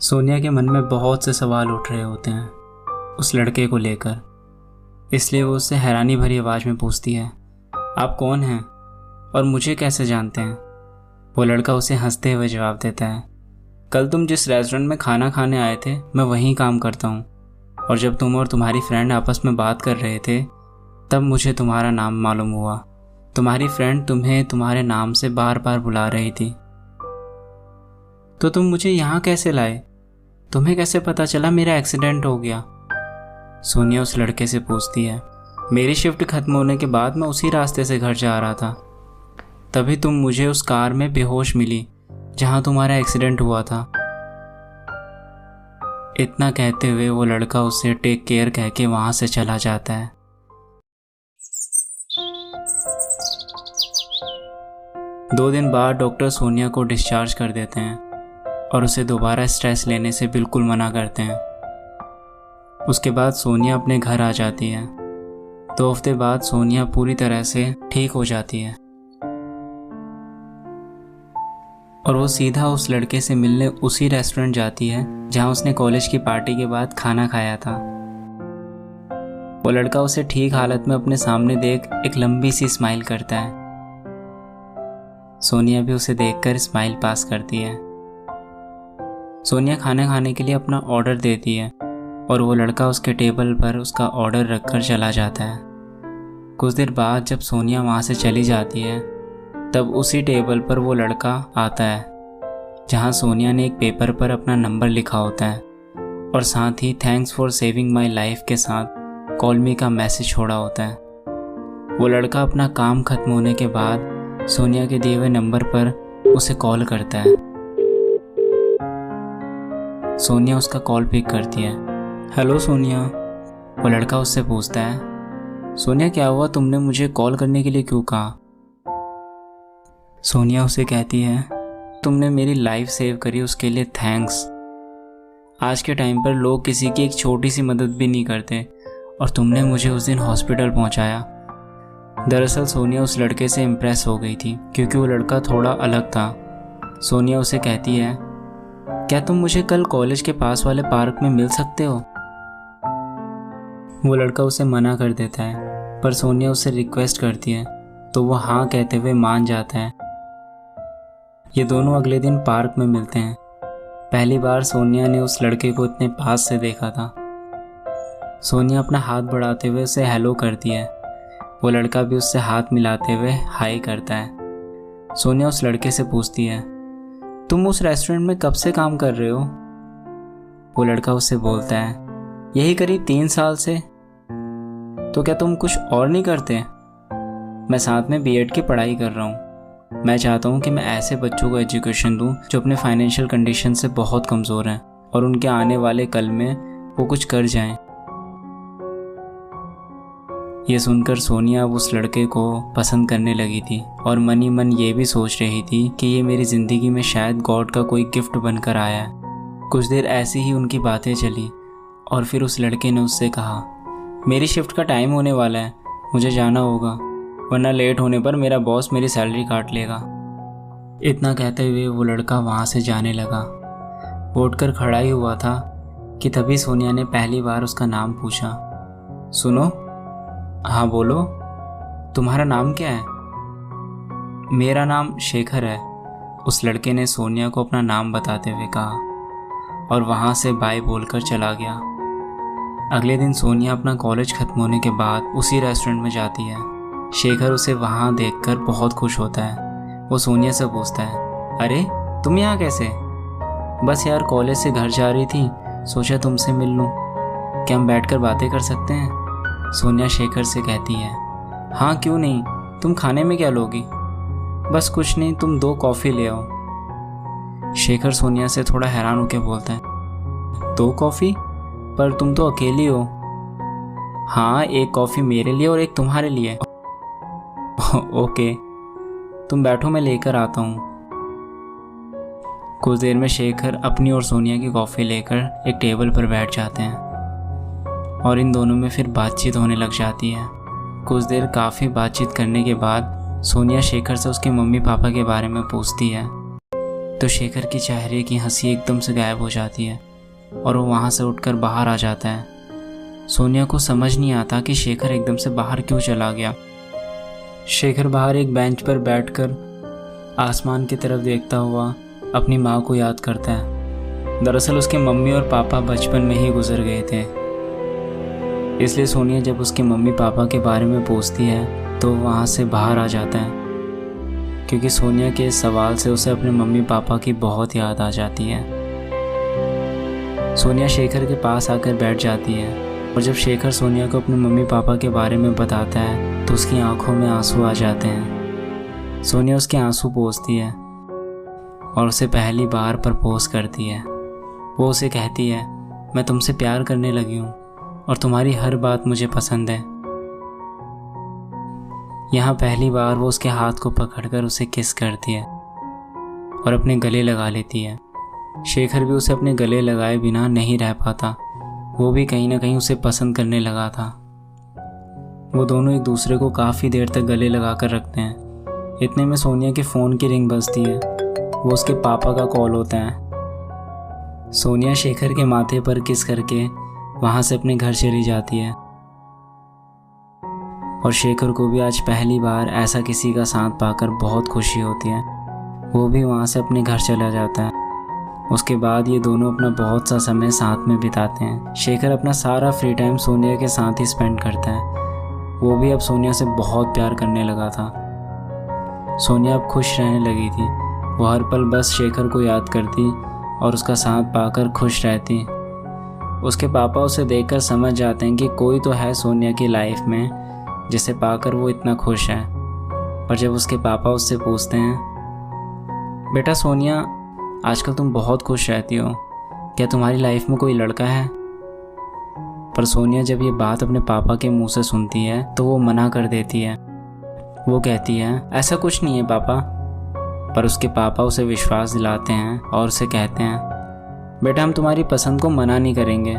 सोनिया के मन में बहुत से सवाल उठ रहे होते हैं उस लड़के को लेकर, इसलिए वो उससे हैरानी भरी आवाज़ में पूछती है, आप कौन हैं और मुझे कैसे जानते हैं? वो लड़का उसे हंसते हुए जवाब देता है, कल तुम जिस रेस्टोरेंट में खाना खाने आए थे मैं वहीं काम करता हूँ, और जब तुम और तुम्हारी फ्रेंड आपस में बात कर रहे थे तब मुझे तुम्हारा नाम मालूम हुआ। तुम्हारी फ्रेंड तुम्हें तुम्हारे नाम से बार बार बुला रही थी। तो तुम मुझे यहाँ कैसे लाए? तुम्हें कैसे पता चला मेरा एक्सीडेंट हो गया? सोनिया उस लड़के से पूछती है, मेरी शिफ्ट खत्म होने के बाद मैं उसी रास्ते से घर जा रहा था, तभी तुम मुझे उस कार में बेहोश मिली जहाँ तुम्हारा एक्सीडेंट हुआ था। इतना कहते हुए वो लड़का उससे टेक केयर कह के वहाँ से चला जाता है। दो दिन बाद डॉक्टर सोनिया को डिस्चार्ज कर देते हैं और उसे दोबारा स्ट्रेस लेने से बिल्कुल मना करते हैं। उसके बाद सोनिया अपने घर आ जाती है। 2 हफ्ते बाद सोनिया पूरी तरह से ठीक हो जाती है और वो सीधा उस लड़के से मिलने उसी रेस्टोरेंट जाती है जहां उसने कॉलेज की पार्टी के बाद खाना खाया था। वो लड़का उसे ठीक हालत में अपने सामने देख एक लंबी सी स्माइल करता है। सोनिया भी उसे देखकर स्माइल पास करती है। सोनिया खाना खाने के लिए अपना ऑर्डर देती है और वो लड़का उसके टेबल पर उसका ऑर्डर रखकर चला जाता है। कुछ देर बाद जब सोनिया वहाँ से चली जाती है तब उसी टेबल पर वो लड़का आता है जहाँ सोनिया ने एक पेपर पर अपना नंबर लिखा होता है और साथ ही thanks for saving my life के साथ कॉल मी का मैसेज छोड़ा होता है। वो लड़का अपना काम खत्म होने के बाद सोनिया के दिए हुए नंबर पर उसे कॉल करता है। सोनिया उसका कॉल पिक करती है। हेलो सोनिया। वो लड़का उससे पूछता है, सोनिया क्या हुआ, तुमने मुझे कॉल करने के लिए क्यों कहा? सोनिया उसे कहती है, तुमने मेरी लाइफ सेव करी उसके लिए थैंक्स। आज के टाइम पर लोग किसी की एक छोटी सी मदद भी नहीं करते और तुमने मुझे उस दिन हॉस्पिटल पहुंचाया। दरअसल सोनिया उस लड़के से इम्प्रेस हो गई थी क्योंकि वो लड़का थोड़ा अलग था। सोनिया उसे कहती है, क्या तुम मुझे कल कॉलेज के पास वाले पार्क में मिल सकते हो? वो लड़का उसे मना कर देता है पर सोनिया उससे रिक्वेस्ट करती है तो वो हाँ कहते हुए मान जाता है। ये दोनों अगले दिन पार्क में मिलते हैं। पहली बार सोनिया ने उस लड़के को इतने पास से देखा था। सोनिया अपना हाथ बढ़ाते हुए उसे हेलो करती है। वो लड़का भी उससे हाथ मिलाते हुए हाय करता है। सोनिया उस लड़के से पूछती है, तुम उस रेस्टोरेंट में कब से काम कर रहे हो? वो लड़का उससे बोलता है, यही करीब 3 साल से। तो क्या तुम कुछ और नहीं करते? मैं साथ में बीएड की पढ़ाई कर रहा हूँ। मैं चाहता हूँ कि मैं ऐसे बच्चों को एजुकेशन दूँ जो अपने फाइनेंशियल कंडीशन से बहुत कमज़ोर हैं और उनके आने वाले कल में वो कुछ कर जाएं। ये सुनकर सोनिया अब उस लड़के को पसंद करने लगी थी और मन ही मन ये भी सोच रही थी कि ये मेरी ज़िंदगी में शायद गॉड का कोई गिफ्ट बनकर आया है। कुछ देर ऐसी ही उनकी बातें चली और फिर उस लड़के ने उससे कहा, मेरी शिफ्ट का टाइम होने वाला है, मुझे जाना होगा, वरना लेट होने पर मेरा बॉस मेरी सैलरी काट लेगा। इतना कहते हुए वो लड़का वहाँ से जाने लगा। वो उठकर खड़ा ही हुआ था कि तभी सोनिया ने पहली बार उसका नाम पूछा। सुनो। हाँ बोलो। तुम्हारा नाम क्या है? मेरा नाम शेखर है, उस लड़के ने सोनिया को अपना नाम बताते हुए कहा और वहाँ से बाय बोलकर चला गया। अगले दिन सोनिया अपना कॉलेज खत्म होने के बाद उसी रेस्टोरेंट में जाती है। शेखर उसे वहाँ देखकर बहुत खुश होता है। वो सोनिया से पूछता है, अरे तुम यहाँ कैसे? बस यार कॉलेज से घर जा रही थी, सोचा तुमसे मिल लूँ, क्या हम बैठकर बातें कर सकते हैं? सोनिया शेखर से कहती है, हाँ क्यों नहीं, तुम खाने में क्या लोगी? बस कुछ नहीं, तुम 2 कॉफ़ी ले आओ। शेखर सोनिया से थोड़ा हैरान होकर बोलता है, 2 कॉफ़ी? पर तुम तो अकेली हो। हाँ, 1 कॉफ़ी मेरे लिए और 1 तुम्हारे लिए। ओके, तुम बैठो, मैं लेकर आता हूँ। कुछ देर में शेखर अपनी और सोनिया की कॉफ़ी लेकर एक टेबल पर बैठ जाते हैं और इन दोनों में फिर बातचीत होने लग जाती है। कुछ देर काफ़ी बातचीत करने के बाद सोनिया शेखर से उसके मम्मी पापा के बारे में पूछती है। तो शेखर की चेहरे की हंसी एकदम से गायब हो जाती है और वो वहाँ से उठकर बाहर आ जाता है। सोनिया को समझ नहीं आता कि शेखर एकदम से बाहर क्यों चला गया। शेखर बाहर एक बेंच पर बैठकर आसमान की तरफ देखता हुआ अपनी माँ को याद करता है। दरअसल उसके मम्मी और पापा बचपन में ही गुजर गए थे, इसलिए सोनिया जब उसके मम्मी पापा के बारे में पूछती है तो वहाँ से बाहर आ जाता है, क्योंकि सोनिया के इस सवाल से उसे अपने मम्मी पापा की बहुत याद आ जाती है। सोनिया शेखर के पास आकर बैठ जाती है और जब शेखर सोनिया को अपने मम्मी पापा के बारे में बताता है तो उसकी आंखों में आंसू आ जाते हैं। सोनिया उसके आंसू पोंछती है और उसे पहली बार प्रपोज करती है। वो उसे कहती है, मैं तुमसे प्यार करने लगी हूँ और तुम्हारी हर बात मुझे पसंद है। यहाँ पहली बार वो उसके हाथ को पकड़कर उसे किस करती है और अपने गले लगा लेती है। शेखर भी उसे अपने गले लगाए बिना नहीं रह पाता, वो भी कहीं ना कहीं उसे पसंद करने लगा था। वो दोनों एक दूसरे को काफ़ी देर तक गले लगा कर रखते हैं। इतने में सोनिया के फ़ोन की रिंग बजती है। वो उसके पापा का कॉल होता है। सोनिया शेखर के माथे पर किस करके वहाँ से अपने घर चली जाती है और शेखर को भी आज पहली बार ऐसा किसी का साथ पाकर बहुत खुशी होती है। वो भी वहाँ से अपने घर चला जाता है। उसके बाद ये दोनों अपना बहुत सा समय साथ में बिताते हैं। शेखर अपना सारा फ्री टाइम सोनिया के साथ ही स्पेंड करता है। वो भी अब सोनिया से बहुत प्यार करने लगा था। सोनिया अब खुश रहने लगी थी। वो हर पल बस शेखर को याद करती और उसका साथ पाकर खुश रहती। उसके पापा उसे देखकर समझ जाते हैं कि कोई तो है सोनिया की लाइफ में जिसे पाकर वो इतना खुश है। पर जब उसके पापा उससे पूछते हैं, बेटा सोनिया, आजकल तुम बहुत खुश रहती हो, क्या तुम्हारी लाइफ में कोई लड़का है? पर सोनिया जब ये बात अपने पापा के मुंह से सुनती है तो वो मना कर देती है। वो कहती है, ऐसा कुछ नहीं है पापा। पर उसके पापा उसे विश्वास दिलाते हैं और उसे कहते हैं, बेटा हम तुम्हारी पसंद को मना नहीं करेंगे।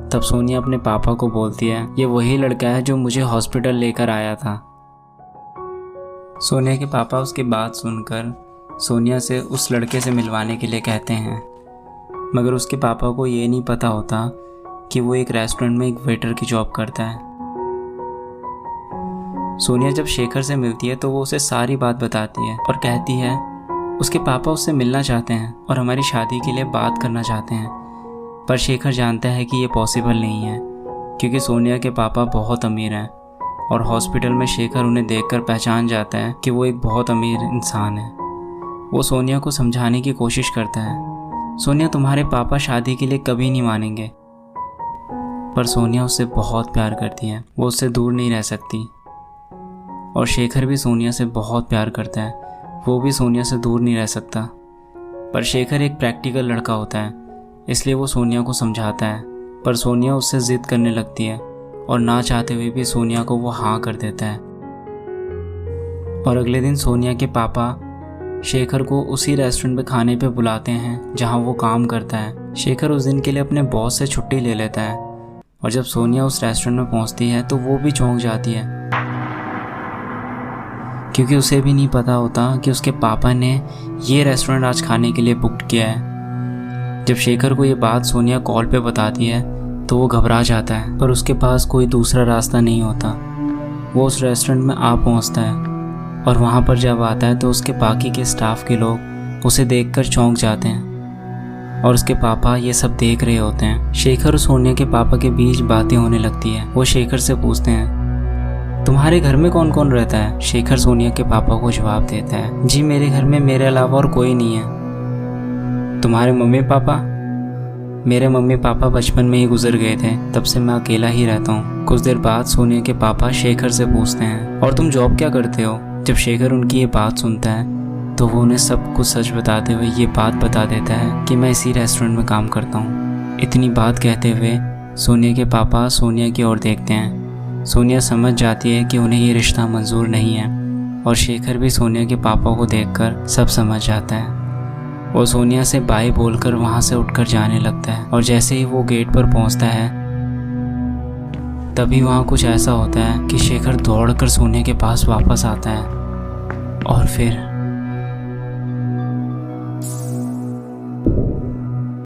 तब सोनिया अपने पापा को बोलती है, ये वही लड़का है जो मुझे हॉस्पिटल लेकर आया था। सोनिया के पापा उसकी बात सुनकर सोनिया से उस लड़के से मिलवाने के लिए कहते हैं, मगर उसके पापा को ये नहीं पता होता कि वो एक रेस्टोरेंट में एक वेटर की जॉब करता है। सोनिया जब शेखर से मिलती है तो वो उसे सारी बात बताती है और कहती है उसके पापा उससे मिलना चाहते हैं और हमारी शादी के लिए बात करना चाहते हैं। पर शेखर जानता है कि ये पॉसिबल नहीं है, क्योंकि सोनिया के पापा बहुत अमीर हैं और हॉस्पिटल में शेखर उन्हें देखकर पहचान जाता है कि वो एक बहुत अमीर इंसान है। वो सोनिया को समझाने की कोशिश करता है, सोनिया तुम्हारे पापा शादी के लिए कभी नहीं मानेंगे। पर सोनिया उससे बहुत प्यार करती है, वो उससे दूर नहीं रह सकती। और शेखर भी सोनिया से बहुत प्यार करता है, वो भी सोनिया से दूर नहीं रह सकता। पर शेखर एक प्रैक्टिकल लड़का होता है, इसलिए वो सोनिया को समझाता है। पर सोनिया उससे ज़िद करने लगती है और ना चाहते हुए भी सोनिया को वो हाँ कर देता है। और अगले दिन सोनिया के पापा शेखर को उसी रेस्टोरेंट में खाने पे बुलाते हैं जहाँ वो काम करता है। शेखर उस दिन के लिए अपने बॉस से छुट्टी ले लेता है और जब सोनिया उस रेस्टोरेंट में पहुँचती है तो वो भी चौंक जाती है, क्योंकि उसे भी नहीं पता होता कि उसके पापा ने ये रेस्टोरेंट आज खाने के लिए बुक किया है। जब शेखर को ये बात सोनिया कॉल पे बताती है तो वो घबरा जाता है, पर उसके पास कोई दूसरा रास्ता नहीं होता। वो उस रेस्टोरेंट में आ पहुंचता है और वहाँ पर जब आता है तो उसके बाकी के स्टाफ के लोग उसे देखकर चौंक जाते हैं और उसके पापा ये सब देख रहे होते हैं। शेखर और सोनिया के पापा के बीच बातें होने लगती है। वो शेखर से पूछते हैं, तुम्हारे घर में कौन कौन रहता है? शेखर सोनिया के पापा को जवाब देता है, जी मेरे घर में मेरे अलावा और कोई नहीं है। तुम्हारे मम्मी पापा? मेरे मम्मी पापा बचपन में ही गुजर गए थे, तब से मैं अकेला ही रहता हूँ। कुछ देर बाद सोनिया के पापा शेखर से पूछते हैं, और तुम जॉब क्या करते हो? जब शेखर उनकी ये बात सुनता है तो वो उन्हें सब कुछ सच बताते हुए ये बात बता देता है कि मैं इसी रेस्टोरेंट में काम करता हूँ। इतनी बात कहते हुए सोनिया के पापा सोनिया की ओर देखते हैं। सोनिया समझ जाती है कि उन्हें ये रिश्ता मंजूर नहीं है और शेखर भी सोनिया के पापा को देखकर सब समझ जाता है। वो सोनिया से बाय बोलकर वहाँ से उठकर जाने लगता है और जैसे ही वो गेट पर पहुँचता है तभी वहाँ कुछ ऐसा होता है कि शेखर दौड़कर सोनिया के पास वापस आता है और फिर